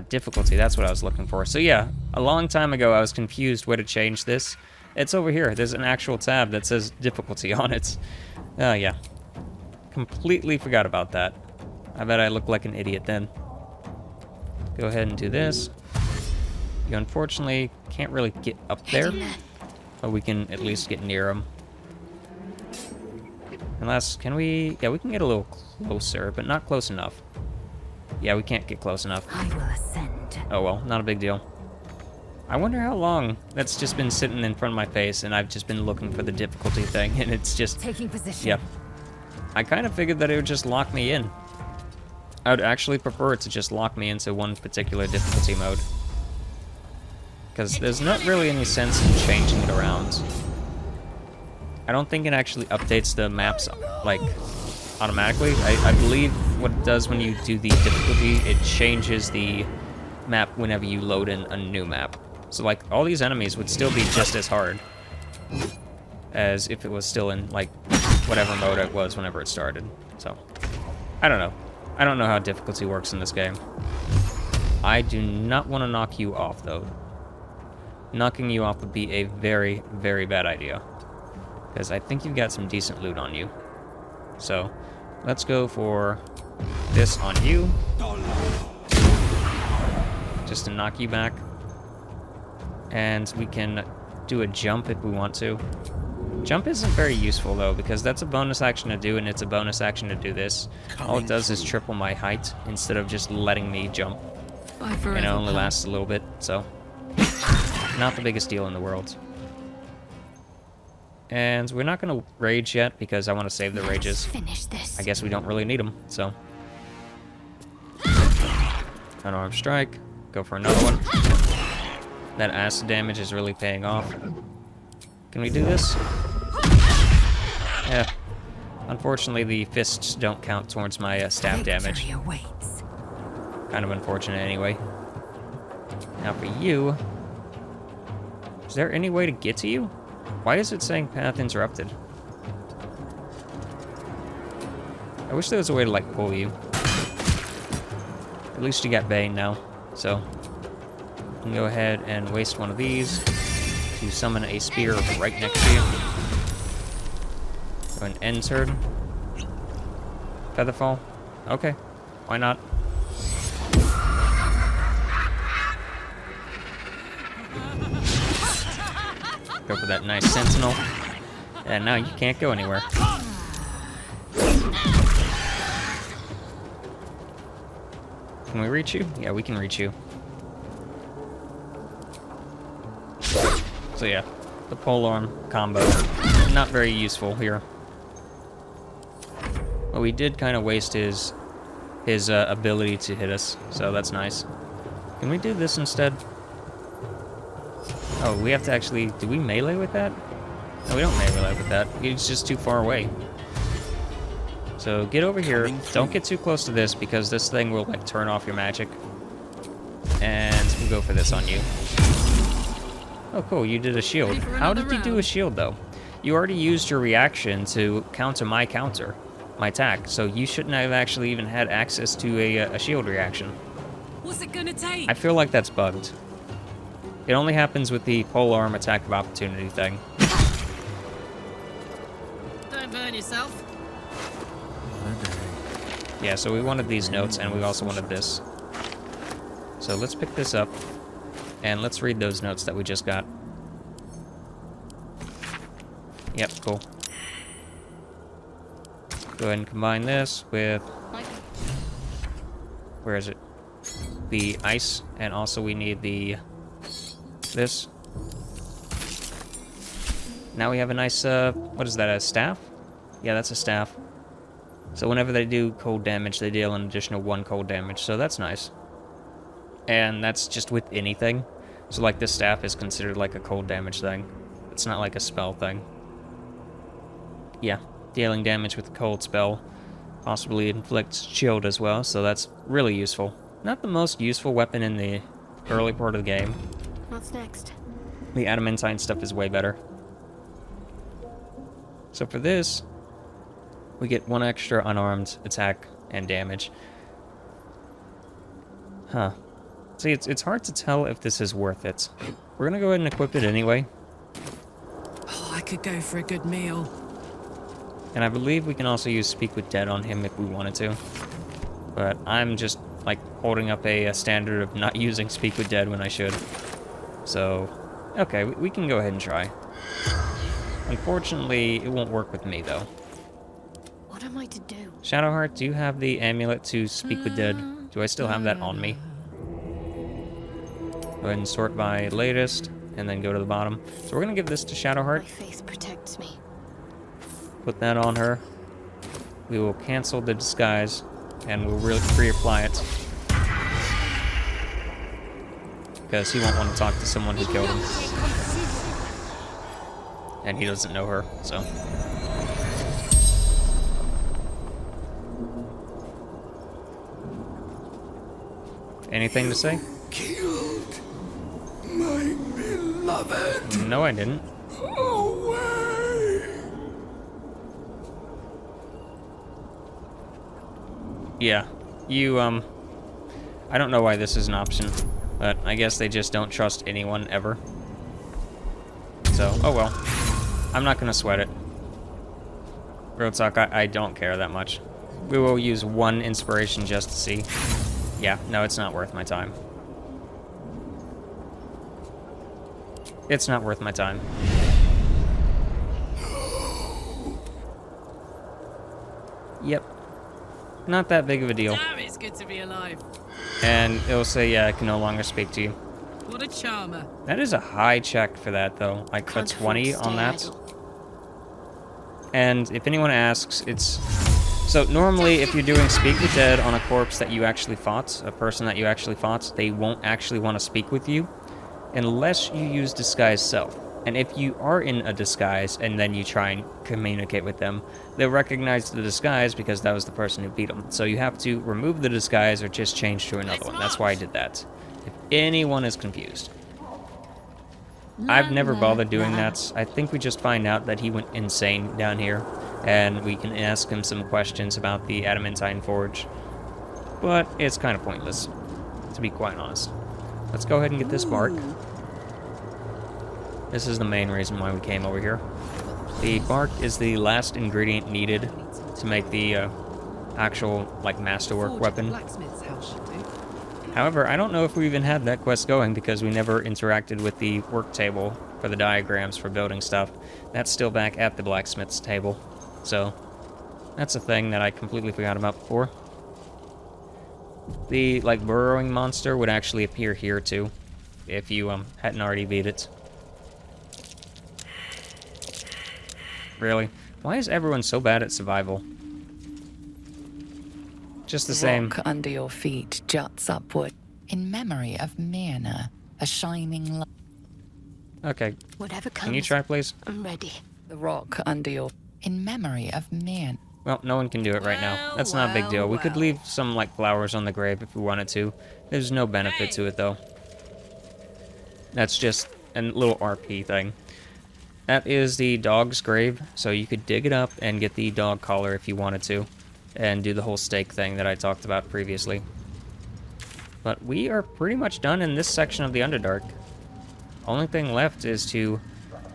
Difficulty, that's what I was looking for. So yeah, a long time ago I was confused where to change this. It's over here. There's an actual tab that says difficulty on it. Oh yeah. Completely forgot about that. I bet I look like an idiot then. Go ahead and do this. You unfortunately can't really get up there. But we can at least get near him. Unless, can we... Yeah, we can get a little closer, but not close enough. Yeah, we can't get close enough. I will ascend. Oh well, not a big deal. I wonder how long that's just been sitting in front of my face, and I've just been looking for the difficulty thing, and it's just... Taking position. Yep. I kind of figured that it would just lock me in. I would actually prefer it to just lock me into one particular difficulty mode. Because there's not really any sense in changing it around. I don't think it actually updates the maps, like, automatically. I believe what it does when you do the difficulty, it changes the map whenever you load in a new map. So, like, all these enemies would still be just as hard as if it was still in, like, whatever mode it was whenever it started. So, I don't know. I don't know how difficulty works in this game. I do not want to knock you off, though. Knocking you off would be a very, very bad idea. Because I think you've got some decent loot on you. So, let's go for this on you. Just to knock you back. And we can do a jump if we want to. Jump isn't very useful, though, because that's a bonus action to do, and it's a bonus action to do this. All it does is triple my height, instead of just letting me jump. And it only lasts a little bit, so... Not the biggest deal in the world. And we're not going to rage yet, because I want to save the rages. Finish this. I guess we don't really need them, so... Unarmed strike. Go for another one. That acid damage is really paying off. Can we do this? Yeah. Unfortunately, the fists don't count towards my staff damage. Kind of unfortunate anyway. Now for you... Is there any way to get to you? Why is it saying path interrupted? I wish there was a way to, like, pull you. At least you got Bane now, so... You can go ahead and waste one of these to summon a spear right next to you. Go an end turn. Featherfall. Okay, why not? Go for that nice sentinel. And now you can't go anywhere. Can we reach you? Yeah, we can reach you. So yeah, the polearm combo, not very useful here. But we did kind of waste his ability to hit us, so that's nice. Can we do this instead? Oh, we have to actually... Do we melee with that? No, we don't melee with that. It's just too far away. So get over here. Don't get too close to this, because this thing will, like, turn off your magic. And we'll go for this on you. Oh, cool, you did a shield. How did you do a shield, though? You already used your reaction to counter my attack, so you shouldn't have actually even had access to a shield reaction. What's it gonna take? I feel like that's bugged. It only happens with the polearm attack of opportunity thing. Don't burn yourself. Yeah, so we wanted these notes, and we also wanted this. So let's pick this up. And let's read those notes that we just got. Yep, cool. Go ahead and combine this with... Where is it? The ice, and also we need the... This. Now we have a nice, what is that, a staff? Yeah, that's a staff. So whenever they do cold damage, they deal an additional 1 cold damage, so that's nice. And that's just with anything. So, like, this staff is considered like a cold damage thing. It's not like a spell thing. Yeah, dealing damage with a cold spell. Possibly inflicts shield as well, so that's really useful. Not the most useful weapon in the early part of the game. What's next? The adamantine stuff is way better. So for this, we get 1 extra unarmed attack and damage. Huh. See, it's hard to tell if this is worth it. We're gonna go ahead and equip it anyway. Oh, I could go for a good meal. And I believe we can also use Speak with Dead on him if we wanted to. But I'm just, like, holding up a standard of not using Speak with Dead when I should. So, okay, we can go ahead and try. Unfortunately, it won't work with me, though. What am I to do? Shadowheart, do you have the amulet to speak with dead? Do I still have that on me? Go ahead and sort by latest, and then go to the bottom. So we're gonna give this to Shadowheart. My faith protects me. Put that on her. We will cancel the disguise, and we'll reapply it. Because he won't want to talk to someone who killed him. And he doesn't know her, so. Anything to say? Killed my beloved. No, I didn't. Away. Yeah, you, I don't know why this is an option, but I guess they just don't trust anyone ever. So, oh well. I'm not gonna sweat it. Real talk, I don't care that much. We will use one inspiration just to see. Yeah, no, it's not worth my time. It's not worth my time. Yep. Not that big of a deal. Damn, it's good to be alive. And it'll say, yeah, I can no longer speak to you. What a charmer. That is a high check for that, though. Like, a 20 on that. And if anyone asks, it's... So, normally, if you're doing Speak with Dead on a corpse that you actually fought, a person that you actually fought, they won't actually want to speak with you unless you use Disguise Self. And if you are in a disguise and then you try and communicate with them, they'll recognize the disguise because that was the person who beat them. So you have to remove the disguise or just change to another one. That's why I did that. If anyone is confused. I've never bothered doing that. I think we just find out that he went insane down here, and we can ask him some questions about the Adamantine Forge. But it's kind of pointless, to be quite honest. Let's go ahead and get this bark. This is the main reason why we came over here. The bark is the last ingredient needed to make the actual, like, masterwork weapon. However, I don't know if we even had that quest going because we never interacted with the work table for the diagrams for building stuff. That's still back at the blacksmith's table. So, that's a thing that I completely forgot about before. The, like, burrowing monster would actually appear here, too, if you, hadn't already beat it. Really? Why is everyone so bad at survival? Just the same. Rock under your feet juts upward. In memory of Myrna, a shining light. Okay. Whatever comes, can you try, please? I'm ready. The rock under your... In memory of Myrna. Well, no one can do it right now. That's not a big deal. We could leave some, like, flowers on the grave if we wanted to. There's no benefit to it, though. That's just a little RP thing. That is the dog's grave, so you could dig it up and get the dog collar if you wanted to, and do the whole stake thing that I talked about previously. But we are pretty much done in this section of the Underdark. Only thing left is to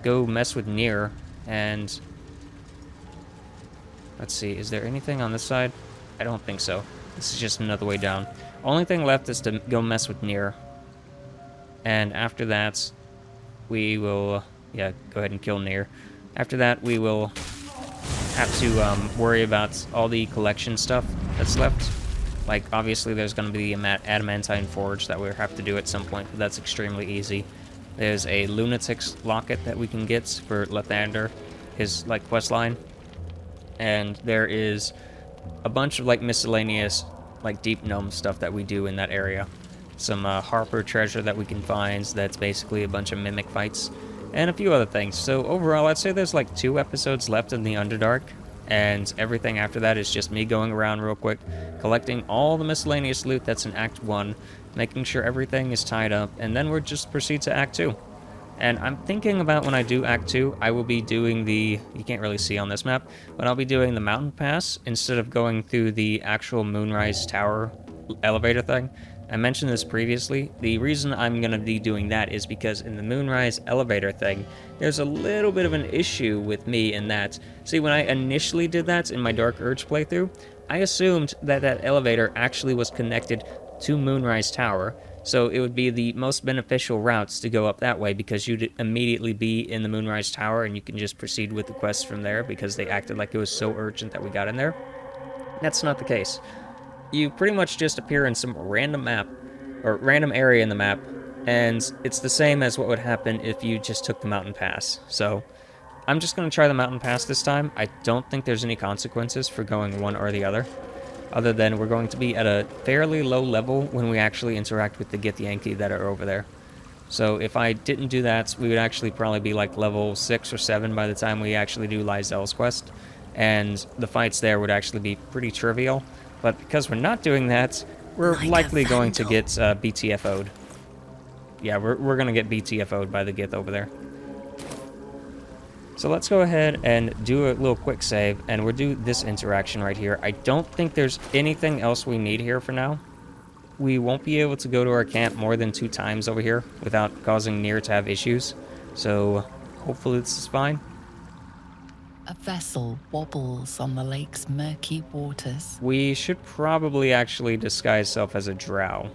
go mess with Nier, and... Let's see, is there anything on this side? I don't think so. This is just another way down. Only thing left is to go mess with Nier. And after that, we will... Yeah, go ahead and kill Nier. After that, we will have to worry about all the collection stuff that's left. Like, obviously, there's going to be the Adamantine Forge that we'll have to do at some point, but that's extremely easy. There's a Lunatic's Locket that we can get for Lathander, his, like, quest line. And there is a bunch of, like, miscellaneous, like, deep gnome stuff that we do in that area. Some Harper treasure that we can find that's basically a bunch of mimic fights. And a few other things. So overall, I'd say there's like 2 episodes left in the Underdark, and everything after that is just me going around real quick, collecting all the miscellaneous loot that's in Act 1, making sure everything is tied up, and then we'll just proceed to Act 2. And I'm thinking about when I do Act 2, I will be doing the, you can't really see on this map, but I'll be doing the mountain pass instead of going through the actual Moonrise Tower elevator thing. I mentioned this previously. The reason I'm going to be doing that is because in the Moonrise elevator thing, there's a little bit of an issue with me in that. See, when I initially did that in my Dark Urge playthrough, I assumed that that elevator actually was connected to Moonrise Tower. So it would be the most beneficial routes to go up that way because you'd immediately be in the Moonrise Tower and you can just proceed with the quest from there because they acted like it was so urgent that we got in there. That's not the case. You pretty much just appear in some random map, or random area in the map, and it's the same as what would happen if you just took the mountain pass. So I'm just going to try the mountain pass this time. I don't think there's any consequences for going one or the other than we're going to be at a fairly low level when we actually interact with the Githyanki that are over there. So if I didn't do that, we would actually probably be like level 6 or 7 by the time we actually do Lysel's quest, and the fights there would actually be pretty trivial. But because we're not doing that, we're likely going to get BTFO'd. Yeah, we're going to get BTFO'd by the Gith over there. So let's go ahead and do a little quick save, and we'll do this interaction right here. I don't think there's anything else we need here for now. We won't be able to go to our camp more than 2 times over here without causing Nier to have issues. So hopefully this is fine. A vessel wobbles on the lake's murky waters. We should probably actually disguise self as a drow.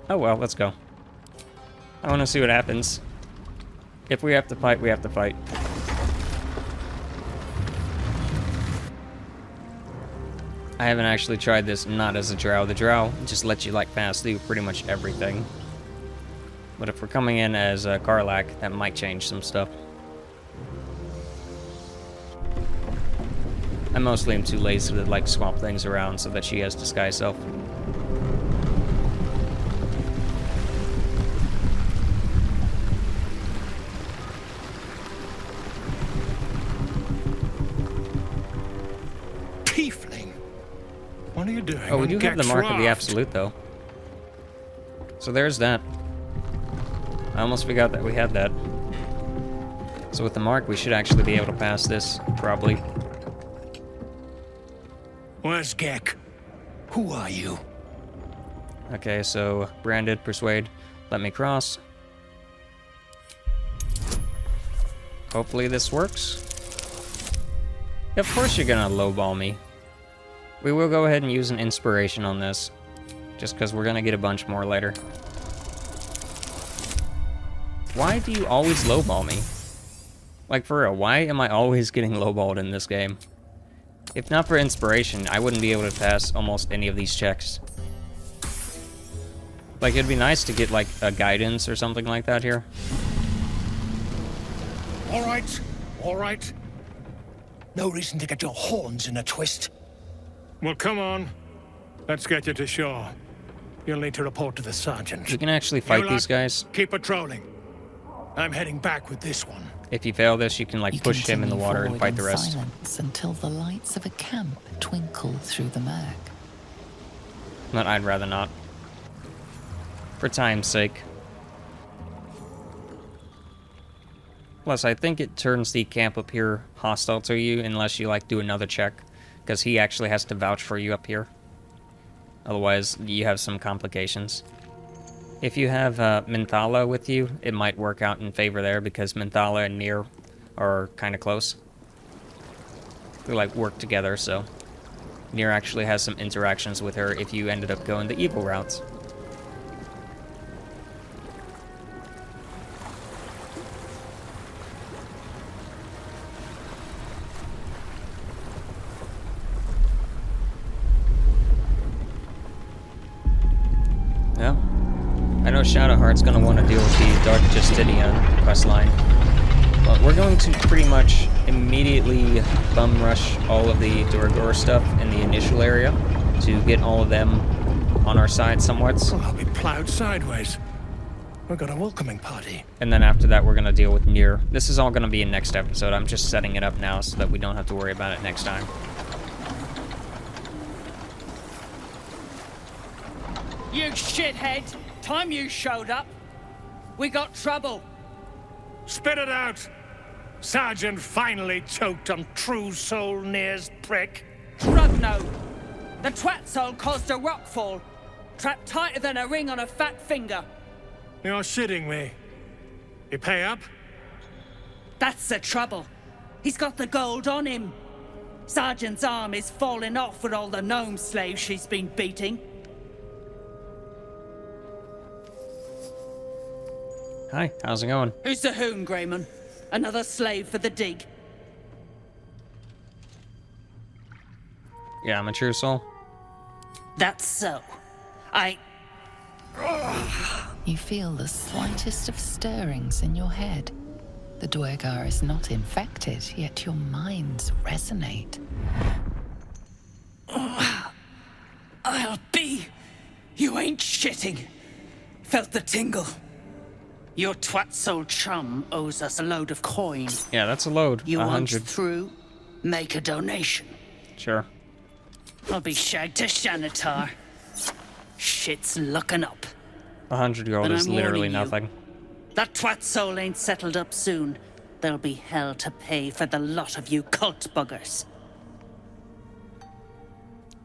Oh well, let's go. I want to see what happens. If we have to fight, we have to fight. I haven't actually tried this not as a drow. The drow just lets you like pass through pretty much everything. But if we're coming in as Karlach, that might change some stuff. I mostly am too lazy to like swap things around so that she has disguise self. Tiefling, what are you doing? Oh, we do have the Mark of the Absolute though. So there's that. I almost forgot that we had that. So with the Mark, we should actually be able to pass this, probably. Where's Gek? Who are you? Okay, so branded, persuade, let me cross. Hopefully this works. Of course you're gonna lowball me. We will go ahead and use an inspiration on this, just because we're gonna get a bunch more later. Why do you always lowball me? Like, for real, why am I always getting lowballed in this game? If not for inspiration, I wouldn't be able to pass almost any of these checks. Like, it'd be nice to get, like, a guidance or something like that here. All right. No reason to get your horns in a twist. Well, come on. Let's get you to shore. You'll need to report to the sergeant. We can actually fight these guys. Keep patrolling. I'm heading back with this one. If you fail this, you can, like, push him in the water and fight the rest. Silence until the lights of a camp twinkle through the murk. But I'd rather not. For time's sake. Plus, I think it turns the camp up here hostile to you unless you, like, do another check. Because he actually has to vouch for you up here. Otherwise, you have some complications. If you have Minthala with you, it might work out in favor there because Minthala and Nier are kind of close. They, like, work together, so Nier actually has some interactions with her if you ended up going the evil routes. Yeah. I know Shadowheart's going to want to deal with the Dark Justinian questline, but we're going to pretty much immediately bum rush all of the Duragor stuff in the initial area to get all of them on our side somewhat. Well, I'll be plowed sideways. We've got a welcoming party. And then after that, we're going to deal with Nier. This is all going to be in next episode. I'm just setting it up now so that we don't have to worry about it next time. You shithead! Time you showed up, we got trouble. Spit it out! Sergeant finally choked on True Soul Nier's prick. Drugno! The twat soul caused a rockfall, trapped tighter than a ring on a fat finger. You're shitting me. You pay up? That's the trouble. He's got the gold on him. Sergeant's arm is falling off with all the gnome slaves she's been beating. Hi, how's it going? Who's the whom, Greyman? Another slave for the dig? Yeah, I'm a true soul. That's so. You feel the slightest of stirrings in your head. The Duergar is not infected, yet your minds resonate. I'll be. You ain't shitting. Felt the tingle. Your twat soul chum owes us a load of coin. Yeah, that's a load. You 100. want through? Make a donation. Sure. I'll be shagged to Shanatar. Shit's looking up. 100 gold But is I'm literally warning you. nothing. That twat soul ain't settled up soon. There'll be hell to pay for the lot of you cult buggers.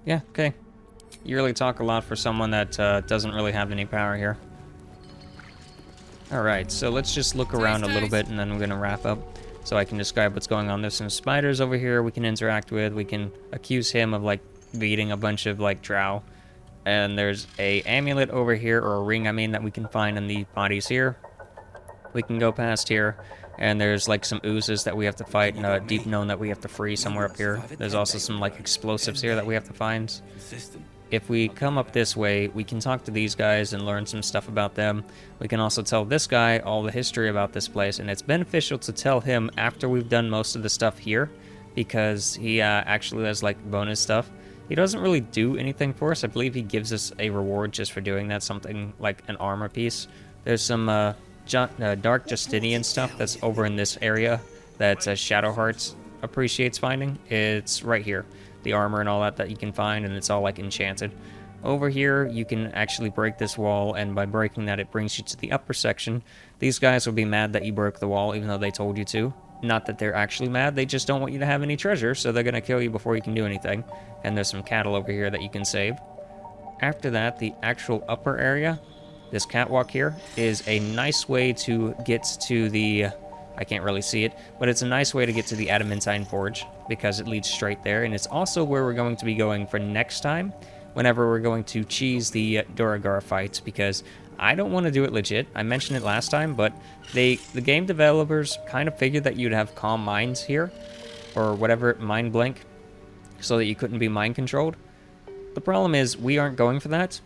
Yeah, okay. You really talk a lot for someone that doesn't really have any power here. Alright, so let's just look around a little bit and then we're going to wrap up so I can describe what's going on. There's some spiders over here we can interact with. We can accuse him of, like, beating a bunch of, like, drow. And there's a amulet over here, or a ring, I mean, that we can find in the bodies here. We can go past here, and there's, like, some oozes that we have to fight, and a deep gnome that we have to free somewhere up here. There's also some, like, explosives here that we have to find. If we come up this way, we can talk to these guys and learn some stuff about them. We can also tell this guy all the history about this place, and it's beneficial to tell him after we've done most of the stuff here, because he actually has, like, bonus stuff. He doesn't really do anything for us. I believe he gives us a reward just for doing that, something like an armor piece. There's some Dark Justinian stuff that's over in this area that Shadowheart appreciates finding. It's right here. The armor and all that you can find, and it's all, like, enchanted. Over here, you can actually break this wall, and by breaking that, it brings you to the upper section. These guys will be mad that you broke the wall, even though they told you to. Not that they're actually mad, they just don't want you to have any treasure, so they're going to kill you before you can do anything. And there's some cattle over here that you can save. After that, the actual upper area, this catwalk here, is a nice way to get to the... I can't really see it, but it's a nice way to get to the Adamantine Forge, because it leads straight there, and it's also where we're going to be going for next time, whenever we're going to cheese the Duergar fights, because I don't want to do it legit. I mentioned it last time, but the game developers kind of figured that you'd have calm minds here, or whatever, mind blank, so that you couldn't be mind controlled. The problem is, we aren't going for that,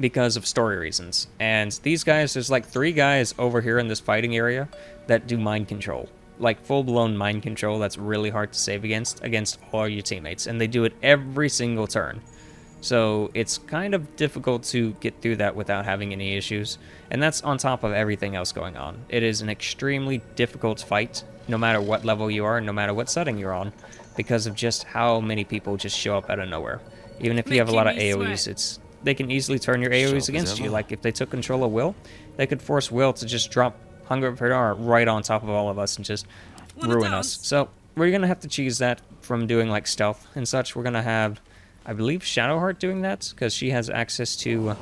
because of story reasons. And these guys, there's like 3 guys over here in this fighting area that do mind control. Like full-blown mind control that's really hard to save against all your teammates. And they do it every single turn. So it's kind of difficult to get through that without having any issues. And that's on top of everything else going on. It is an extremely difficult fight, no matter what level you are, no matter what setting you're on, because of just how many people just show up out of nowhere. Even if you have a lot of AoEs, they can easily turn your AoEs against you. Like, if they took control of Will, they could force Will to just drop Hunger of Hadar right on top of all of us and just ruin us. So, we're going to have to choose that from doing, like, stealth and such. We're going to have, I believe, Shadowheart doing that, because she has access to...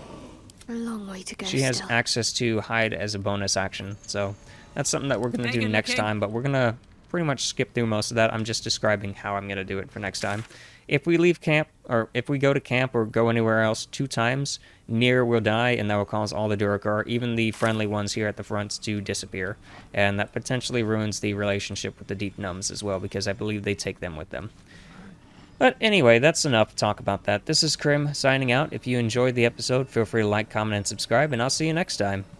A long way to go. She has access to hide as a bonus action. So, that's something that we're going to do next time, but we're going to pretty much skip through most of that. I'm just describing how I'm going to do it for next time. If we leave camp, or if we go to camp or go anywhere else 2 times, Nier will die, and that will cause all the Duergar, even the friendly ones here at the front, to disappear. And that potentially ruins the relationship with the Deep Gnomes as well, because I believe they take them with them. But anyway, that's enough talk about that. This is Crim signing out. If you enjoyed the episode, feel free to like, comment, and subscribe, and I'll see you next time.